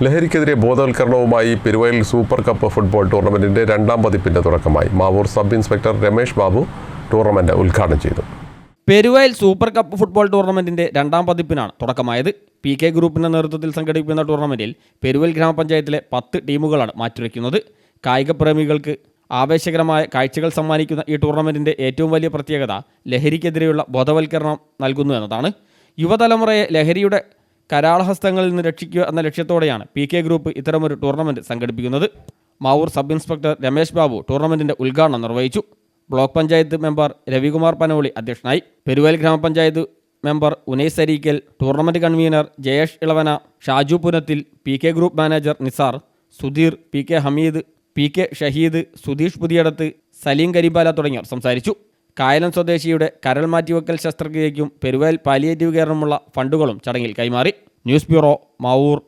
ലഹരിക്കെതിരെ ബോധവൽക്കരണവുമായി Peruvayal super cup football ടൂർണമെന്റിന്റെ രണ്ടാം പതിപ്പിന്റെ തുടക്കമായി. Mavoor sub inspector Ramesh Babu tournament ഉദ്ഘാടനം ചെയ്തു. പെരുവയൽ സൂപ്പർ കപ്പ് ഫുട്ബോൾ ടൂർണമെന്റിന്റെ രണ്ടാം പതിപ്പിനാണ് തുടക്കമായത്. PK ഗ്രൂപ്പിന്റെ നേതൃത്വത്തിൽ സംഘടിപ്പിക്കുന്ന ടൂർണമെന്റിൽ പെരുവയൽ ഗ്രാമപഞ്ചായത്തിലെ 10 ടീമുകളാണ് മാറ്റുരയ്ക്കുന്നത്. കായിക പ്രേമികൾക്ക് ആവേശകരമായ കാഴ്ചകൾ സമ്മാനിക്കുന്ന ഈ ടൂർണമെന്റിന്റെ ഏറ്റവും വലിയ പ്രത്യേകത ലഹരിക്കെതിരെയുള്ള ബോധവൽക്കരണം നൽകുന്നു എന്നതാണ്. യുവതലമുറയെ ലഹരിയുടെ കരാളഹസ്തങ്ങളിൽ നിന്ന് രക്ഷിക്കുക എന്ന ലക്ഷ്യത്തോടെയാണ് PK ഗ്രൂപ്പ് ഇത്തരമൊരു ടൂർണമെന്റ് സംഘടിപ്പിക്കുന്നത്. മാവൂർ സബ് ഇൻസ്പെക്ടർ രമേഷ് ബാബു ടൂർണമെന്റിന്റെ ഉദ്ഘാടനം നിർവഹിച്ചു. ബ്ലോക്ക് പഞ്ചായത്ത് മെമ്പർ രവികുമാർ പനോളി അധ്യക്ഷനായി. പെരുവയൽ ഗ്രാമപഞ്ചായത്ത് member Unais Areekal, tournament convener Jayesh Ilavana, Shaju Punathil, PK group manager Nisar, Sudheer, PK Hameed, PK Shaheed, Sudheesh Puthiyadath, Saleem Karimbala തുടങ്ങിയവർ സംസാരിച്ചു. കായലം സ്വദേശിയുടെ കരൾ മാറ്റിവെക്കൽ ശസ്ത്രക്രിയയ്ക്കും പെരുവയൽ പാലിയേറ്റീവ് കെയറിനുമുള്ള ഫണ്ടുകളും ചടങ്ങിൽ കൈമാറി. News bureau, Mavoor.